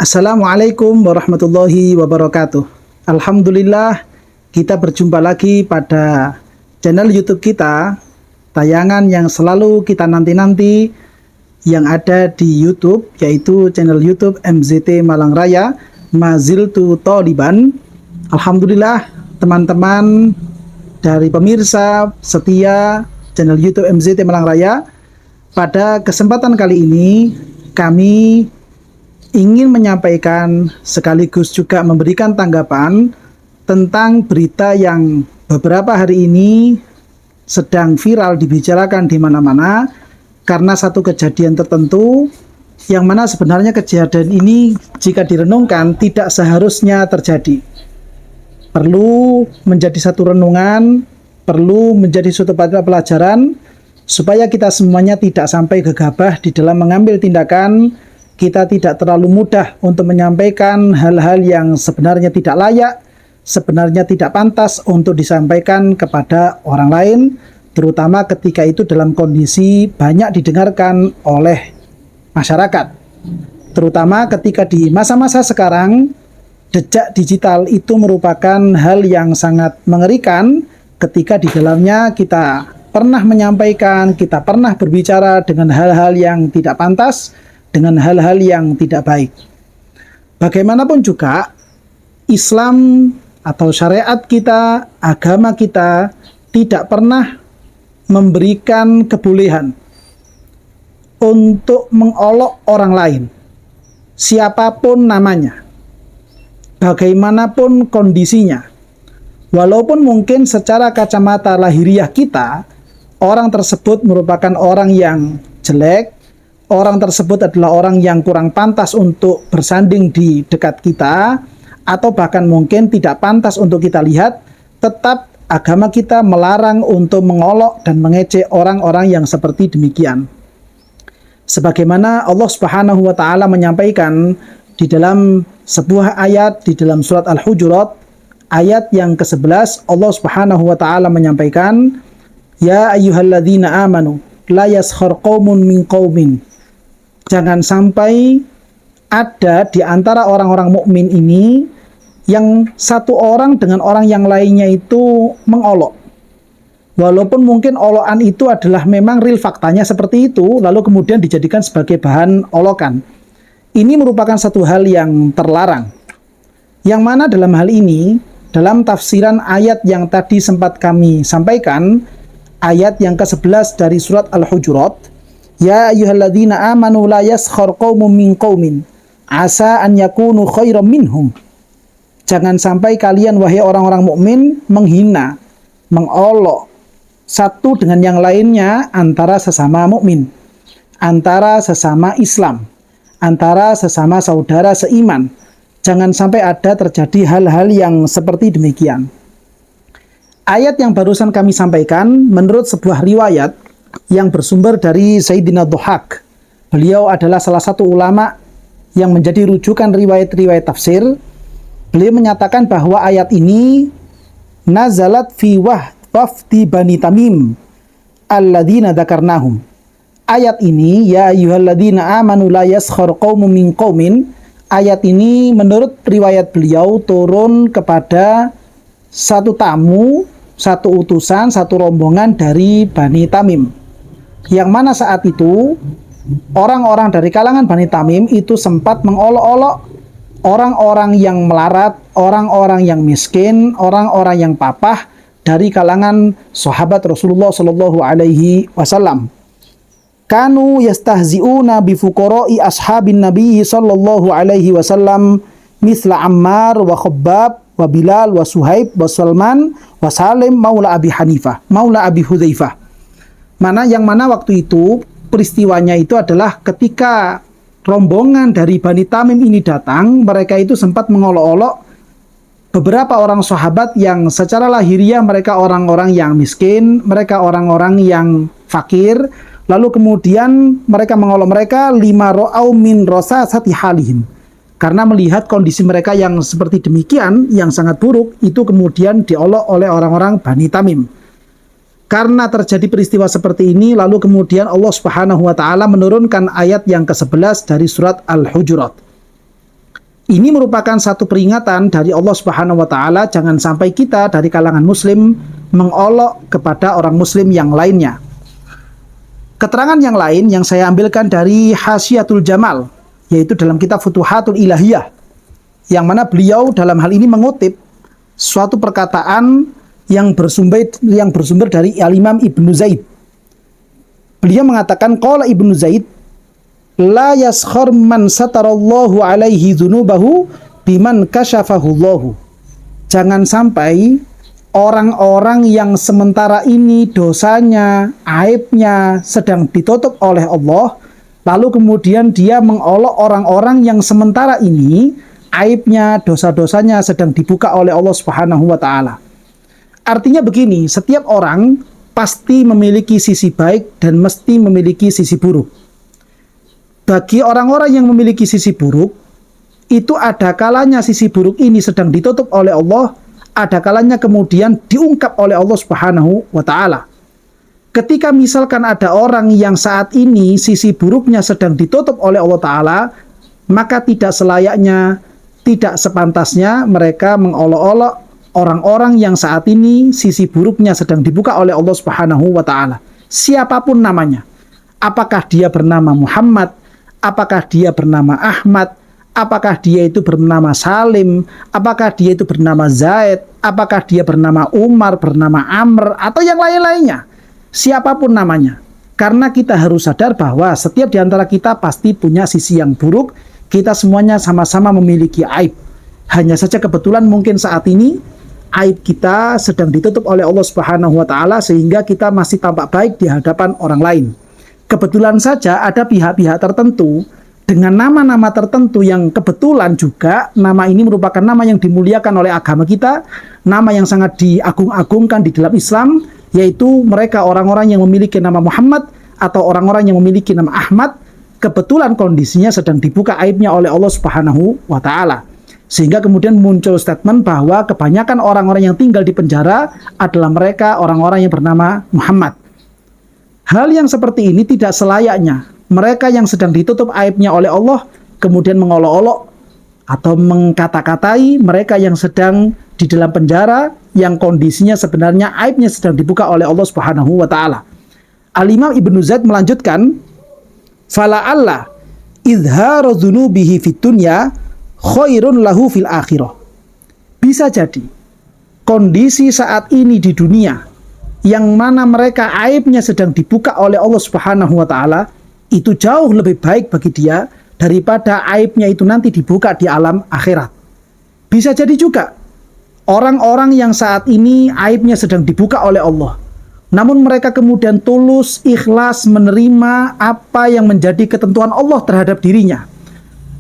Assalamualaikum warahmatullahi wabarakatuh. Alhamdulillah, kita berjumpa lagi pada channel YouTube kita, tayangan yang selalu kita nanti-nanti yang ada di YouTube, yaitu channel YouTube MZT Malang Raya, Maziltu Tholiban. Alhamdulillah, teman-teman dari pemirsa setia channel YouTube MZT Malang Raya, pada kesempatan kali ini kami ingin menyampaikan sekaligus juga memberikan tanggapan tentang berita yang beberapa hari ini sedang viral dibicarakan di mana-mana karena satu kejadian tertentu yang mana sebenarnya kejadian ini jika direnungkan tidak seharusnya terjadi. Perlu menjadi satu renungan, perlu menjadi suatu pelajaran supaya kita semuanya tidak sampai gegabah di dalam mengambil tindakan. Kita tidak terlalu mudah untuk menyampaikan hal-hal yang sebenarnya tidak layak, sebenarnya tidak pantas untuk disampaikan kepada orang lain, terutama ketika itu dalam kondisi banyak didengarkan oleh masyarakat. Terutama ketika di masa-masa sekarang, jejak digital itu merupakan hal yang sangat mengerikan ketika di dalamnya kita pernah menyampaikan, kita pernah berbicara dengan hal-hal yang tidak pantas, dengan hal-hal yang tidak baik. Bagaimanapun juga, Islam atau syariat kita, agama kita tidak pernah memberikan kebolehan untuk mengolok orang lain, siapapun namanya, bagaimanapun kondisinya. Walaupun mungkin secara kacamata lahiriah kita, orang tersebut merupakan orang yang jelek, orang tersebut adalah orang yang kurang pantas untuk bersanding di dekat kita, atau bahkan mungkin tidak pantas untuk kita lihat, tetap agama kita melarang untuk mengolok dan mengejek orang-orang yang seperti demikian. Sebagaimana Allah Subhanahu wa Ta'ala menyampaikan di dalam sebuah ayat di dalam surat Al-Hujurat, ayat yang ke-11, Allah Subhanahu wa Ta'ala menyampaikan, Ya ayyuhalladzina amanu la yaskhar qaumun min qaumin. Jangan sampai ada di antara orang-orang mukmin ini yang satu orang dengan orang yang lainnya itu mengolok. Walaupun mungkin olokan itu adalah memang real faktanya seperti itu, lalu kemudian dijadikan sebagai bahan olokan. Ini merupakan satu hal yang terlarang. Yang mana dalam hal ini, dalam tafsiran ayat yang tadi sempat kami sampaikan, ayat yang ke-11 dari surat Al-Hujurat, Ya ayyuhalladzina amanu la yaskhar qaumun min qaumin asa an yakunu khairam minhum. Jangan sampai kalian wahai orang-orang mukmin menghina, mengolok satu dengan yang lainnya antara sesama mukmin, antara sesama Islam, antara sesama saudara seiman. Jangan sampai ada terjadi hal-hal yang seperti demikian. Ayat yang barusan kami sampaikan menurut sebuah riwayat yang bersumber dari Sayyidina Dhuhak. Beliau adalah salah satu ulama yang menjadi rujukan riwayat-riwayat tafsir. Beliau menyatakan bahwa ayat ini nazalat fi wafdi Bani Tamim alladzina dzakarnahum. Ayat ini, ya ayyuhalladzina amanu la yaskhar qaumun min qaumin. Ayat ini menurut riwayat beliau turun kepada satu tamu, satu utusan, satu rombongan dari Bani Tamim. Yang mana saat itu orang-orang dari kalangan Bani Tamim itu sempat mengolok-olok orang-orang yang melarat, orang-orang yang miskin, orang-orang yang papah dari kalangan sahabat Rasulullah Shallallahu Alaihi Wasallam. Kanu yastahzi'una bi fuqara'i ashabin Nabi Sallallahu Alaihi Wasallam misla Ammar wa Khabbab wa Bilal wa Suhaib wa Salman wa Salim maula Abi Hanifah, maula Abi Hudzaifah. Yang mana waktu itu peristiwanya itu adalah ketika rombongan dari Bani Tamim ini datang, mereka itu sempat mengolok-olok beberapa orang sahabat yang secara lahiriah mereka orang-orang yang miskin, mereka orang-orang yang fakir, lalu kemudian mereka mengolok mereka lima ra'au min rosasati halihim. Karena melihat kondisi mereka yang seperti demikian, yang sangat buruk, itu kemudian diolok oleh orang-orang Bani Tamim. Karena terjadi peristiwa seperti ini, lalu kemudian Allah Subhanahu wa Ta'ala menurunkan ayat yang ke-11 dari surat Al-Hujurat. Ini merupakan satu peringatan dari Allah Subhanahu wa taala, jangan sampai kita dari kalangan muslim mengolok kepada orang muslim yang lainnya. Keterangan yang lain yang saya ambilkan dari Hasyiatul Jamal, yaitu dalam kitab Futuhatul Ilahiyah, yang mana beliau dalam hal ini mengutip suatu perkataan yang bersumber dari Al-Imam Ibnu Zaid. Beliau mengatakan, qala Ibnu Zaid, la yaskhar man satarallahu alaihi dzunubahu biman kasyafahullahu. Jangan sampai orang-orang yang sementara ini dosanya, aibnya sedang ditutup oleh Allah, lalu kemudian dia mengolok orang-orang yang sementara ini aibnya, dosa-dosanya sedang dibuka oleh Allah Subhanahu wa taala. Artinya begini, setiap orang pasti memiliki sisi baik dan mesti memiliki sisi buruk. Bagi orang-orang yang memiliki sisi buruk, itu ada kalanya sisi buruk ini sedang ditutup oleh Allah, ada kalanya kemudian diungkap oleh Allah Subhanahu wa taala. Ketika misalkan ada orang yang saat ini sisi buruknya sedang ditutup oleh Allah taala, maka tidak selayaknya, tidak sepantasnya mereka mengolok-olok orang-orang yang saat ini sisi buruknya sedang dibuka oleh Allah Subhanahu wa taala. Siapapun namanya. Apakah dia bernama Muhammad, apakah dia bernama Ahmad, apakah dia itu bernama Salim, apakah dia itu bernama Zaid, apakah dia bernama Umar, bernama Amr, atau yang lain-lainnya. Siapapun namanya. Karena kita harus sadar bahwa setiap di antara kita pasti punya sisi yang buruk. Kita semuanya sama-sama memiliki aib. Hanya saja kebetulan mungkin saat ini aib kita sedang ditutup oleh Allah Subhanahu wa taala sehingga kita masih tampak baik di hadapan orang lain. Kebetulan saja ada pihak-pihak tertentu dengan nama-nama tertentu yang kebetulan juga nama ini merupakan nama yang dimuliakan oleh agama kita, nama yang sangat diagung-agungkan di dalam Islam, yaitu mereka orang-orang yang memiliki nama Muhammad atau orang-orang yang memiliki nama Ahmad. Kebetulan kondisinya sedang dibuka aibnya oleh Allah Subhanahu wa taala. Sehingga kemudian muncul statement bahwa kebanyakan orang-orang yang tinggal di penjara adalah mereka orang-orang yang bernama Muhammad. Hal yang seperti ini tidak selayaknya. Mereka yang sedang ditutup aibnya oleh Allah kemudian mengolok-olok atau mengkata-katai mereka yang sedang di dalam penjara yang kondisinya sebenarnya aibnya sedang dibuka oleh Allah Subhanahu wa taala. Al-Imam Ibnu Zaid melanjutkan, fala'alla izharu dzunubihi fid dunya khairun lahu fil akhirah. Bisa jadi kondisi saat ini di dunia yang mana mereka aibnya sedang dibuka oleh Allah Subhanahu wa taala itu jauh lebih baik bagi dia daripada aibnya itu nanti dibuka di alam akhirat. Bisa jadi juga orang-orang yang saat ini aibnya sedang dibuka oleh Allah, namun mereka kemudian tulus, ikhlas menerima apa yang menjadi ketentuan Allah terhadap dirinya.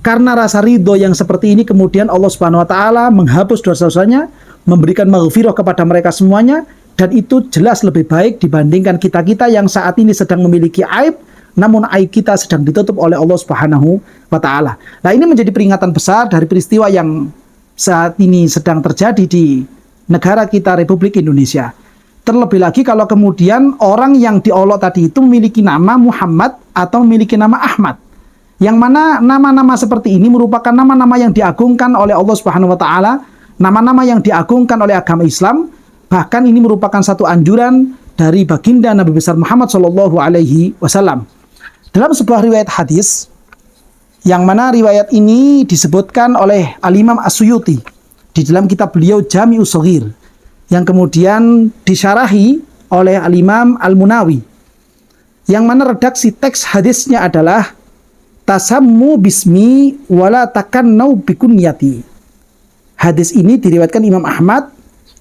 Karena rasa ridho yang seperti ini kemudian Allah Subhanahu wa taala menghapus dosa-dosanya, memberikan maghfirah kepada mereka semuanya, dan itu jelas lebih baik dibandingkan kita-kita yang saat ini sedang memiliki aib, namun aib kita sedang ditutup oleh Allah Subhanahu wa taala. Nah, ini menjadi peringatan besar dari peristiwa yang saat ini sedang terjadi di negara kita Republik Indonesia. Terlebih lagi kalau kemudian orang yang diolok tadi itu memiliki nama Muhammad atau memiliki nama Ahmad. Yang mana nama-nama seperti ini merupakan nama-nama yang diagungkan oleh Allah Subhanahu wa taala, nama-nama yang diagungkan oleh agama Islam. Bahkan ini merupakan satu anjuran dari baginda Nabi besar Muhammad sallallahu alaihi wasallam. Dalam sebuah riwayat hadis yang mana riwayat ini disebutkan oleh Al-Imam As-Suyuti di dalam kitab beliau Jami'us Shaghir, yang kemudian disyarahi oleh Al-Imam Al-Munawi, yang mana redaksi teks hadisnya adalah tasammu bismi wala takannau bikunyati. Hadis ini diriwayatkan Imam Ahmad,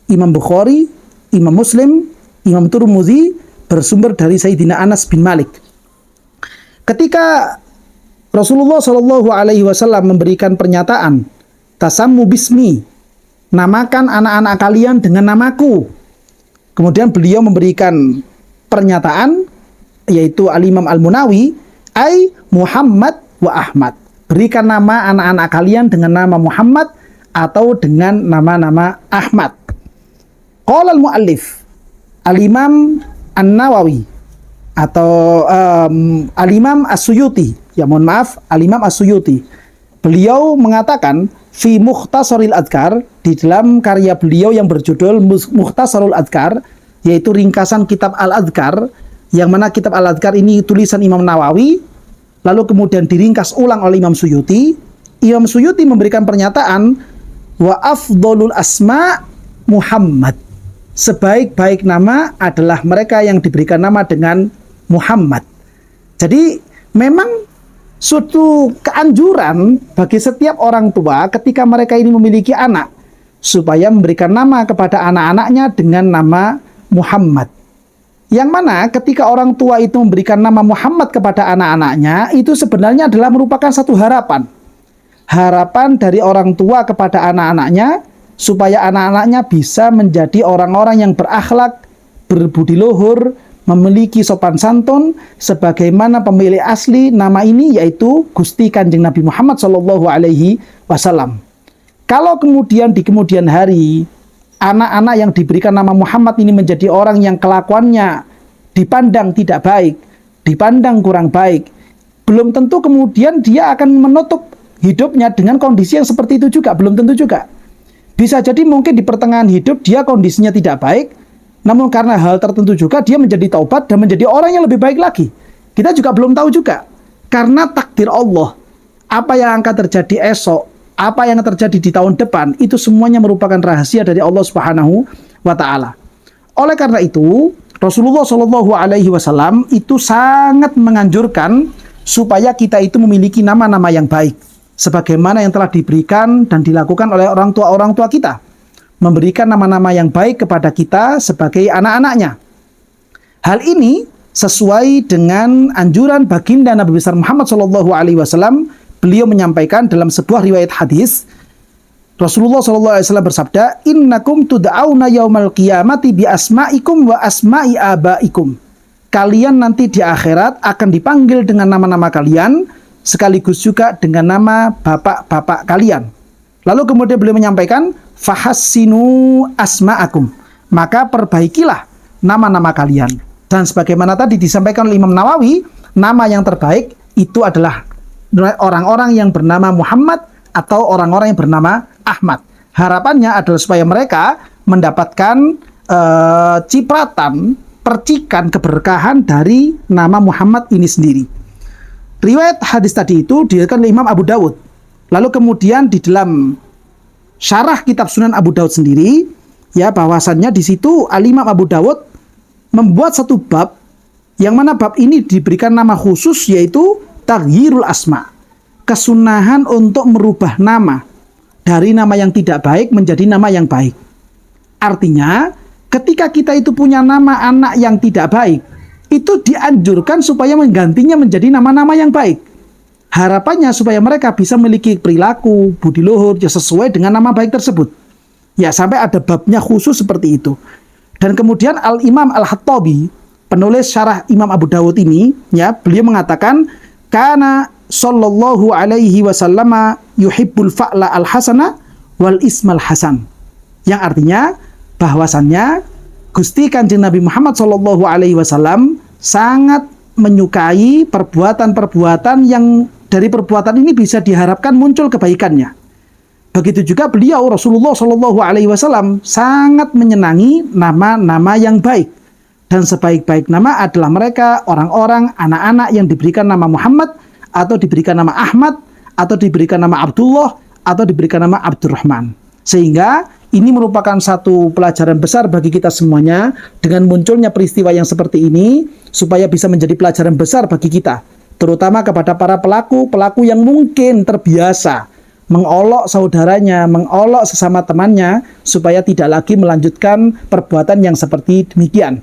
Imam Bukhari, Imam Muslim, Imam Tirmidzi, bersumber dari Sayyidina Anas bin Malik. Ketika Rasulullah Shallallahu alaihi wasallam memberikan pernyataan tasammu bismi, namakan anak-anak kalian dengan namaku. Kemudian beliau memberikan pernyataan, yaitu Al-Imam Al-Munawi, ai Muhammad wa Ahmad. Berikan nama anak-anak kalian dengan nama Muhammad atau dengan nama-nama Ahmad. Qala al-muallif Al-Imam An-Nawawi atau Al-Imam As-Suyuti, ya mohon maaf, Al-Imam As-Suyuti Beliau mengatakan fi Mukhtasaril Adhkar, di dalam karya beliau yang berjudul Mukhtasarul Adhkar, yaitu ringkasan kitab Al-Adhkar, yang mana kitab Al-Adhkar ini tulisan Imam Nawawi, lalu kemudian diringkas ulang oleh Imam Suyuti. Imam Suyuti memberikan pernyataan, wa afdolul asma Muhammad. Sebaik-baik nama adalah mereka yang diberikan nama dengan Muhammad. Jadi memang suatu keanjuran bagi setiap orang tua ketika mereka ini memiliki anak, supaya memberikan nama kepada anak-anaknya dengan nama Muhammad. Yang mana ketika orang tua itu memberikan nama Muhammad kepada anak-anaknya, itu sebenarnya adalah merupakan satu harapan. Harapan dari orang tua kepada anak-anaknya, supaya anak-anaknya bisa menjadi orang-orang yang berakhlak, berbudi luhur, memiliki sopan santun, sebagaimana pemilik asli nama ini, yaitu Gusti Kanjeng Nabi Muhammad SAW. Kalau kemudian di kemudian hari, anak-anak yang diberikan nama Muhammad ini menjadi orang yang kelakuannya dipandang tidak baik, dipandang kurang baik, belum tentu kemudian dia akan menutup hidupnya dengan kondisi yang seperti itu juga, belum tentu juga. Bisa jadi mungkin di pertengahan hidup dia kondisinya tidak baik, namun karena hal tertentu juga dia menjadi taubat dan menjadi orang yang lebih baik lagi. Kita juga belum tahu juga. Karena takdir Allah, apa yang akan terjadi esok, apa yang akan terjadi di tahun depan, itu semuanya merupakan rahasia dari Allah Subhanahu wa Ta'ala. Oleh karena itu, Rasulullah SAW itu sangat menganjurkan supaya kita itu memiliki nama-nama yang baik, sebagaimana yang telah diberikan dan dilakukan oleh orang tua kita, memberikan nama-nama yang baik kepada kita sebagai anak-anaknya. Hal ini sesuai dengan anjuran baginda Nabi besar Muhammad SAW. Beliau menyampaikan dalam sebuah riwayat hadis, Rasulullah SAW bersabda, innakum tud'auna yaumal qiyamati bi asma'ikum wa asma'i abaikum. Kalian nanti di akhirat akan dipanggil dengan nama-nama kalian, sekaligus juga dengan nama bapak-bapak kalian. Lalu kemudian beliau menyampaikan, fahassinu asma'akum. Maka perbaikilah nama-nama kalian. Dan sebagaimana tadi disampaikan oleh Imam Nawawi, nama yang terbaik itu adalah orang-orang yang bernama Muhammad atau orang-orang yang bernama Ahmad. Harapannya adalah supaya mereka mendapatkan cipratan, percikan keberkahan dari nama Muhammad ini sendiri. Riwayat hadis tadi itu diriwayatkan oleh Imam Abu Dawud. Lalu kemudian di dalam syarah kitab Sunan Abu Dawud sendiri, ya, bahwasannya di situ Al-Imam Abu Dawud membuat satu bab yang mana bab ini diberikan nama khusus, yaitu taghyirul asma, kesunahan untuk merubah nama dari nama yang tidak baik menjadi nama yang baik. Artinya, ketika kita itu punya nama anak yang tidak baik, itu dianjurkan supaya menggantinya menjadi nama-nama yang baik. Harapannya supaya mereka bisa memiliki perilaku, budi luhur yang sesuai dengan nama baik tersebut. Ya, sampai ada babnya khusus seperti itu. Dan kemudian Al-Imam Al-Hattabi, penulis syarah Imam Abu Dawud ini, ya, beliau mengatakan, kana sallallahu alaihi wasallama yuhibbul fa'la al-hasana wal ismal hasan. Yang artinya bahwasannya Gusti Kanjeng Nabi Muhammad sallallahu alaihi wasallam sangat menyukai perbuatan-perbuatan yang dari perbuatan ini bisa diharapkan muncul kebaikannya. Begitu juga beliau Rasulullah sallallahu alaihi wasallam sangat menyenangi nama-nama yang baik. Dan sebaik-baik nama adalah mereka orang-orang, anak-anak yang diberikan nama Muhammad, atau diberikan nama Ahmad, atau diberikan nama Abdullah, atau diberikan nama Abdurrahman. Sehingga ini merupakan satu pelajaran besar bagi kita semuanya, dengan munculnya peristiwa yang seperti ini, supaya bisa menjadi pelajaran besar bagi kita, terutama kepada para pelaku yang mungkin terbiasa mengolok saudaranya, mengolok sesama temannya, supaya tidak lagi melanjutkan perbuatan yang seperti demikian.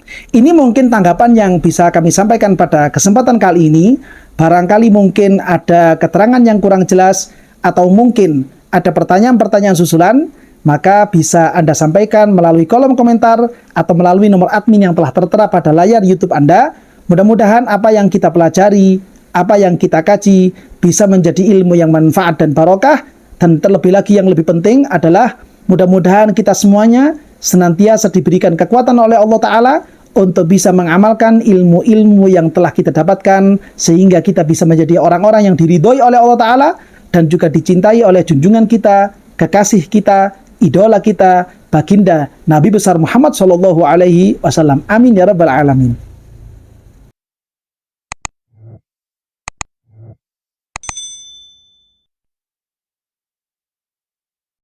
Ini mungkin tanggapan yang bisa kami sampaikan pada kesempatan kali ini. Barangkali mungkin ada keterangan yang kurang jelas, atau mungkin ada pertanyaan-pertanyaan susulan, maka bisa Anda sampaikan melalui kolom komentar atau melalui nomor admin yang telah tertera pada layar YouTube Anda. Mudah-mudahan apa yang kita pelajari, apa yang kita kaji, bisa menjadi ilmu yang manfaat dan barokah. Dan terlebih lagi yang lebih penting adalah mudah-mudahan kita semuanya senantiasa diberikan kekuatan oleh Allah Ta'ala untuk bisa mengamalkan ilmu-ilmu yang telah kita dapatkan, sehingga kita bisa menjadi orang-orang yang diridhoi oleh Allah Ta'ala, dan juga dicintai oleh junjungan kita, kekasih kita, idola kita, baginda Nabi besar Muhammad Shallallahu Alaihi Wasallam. Amin ya rabbal alamin.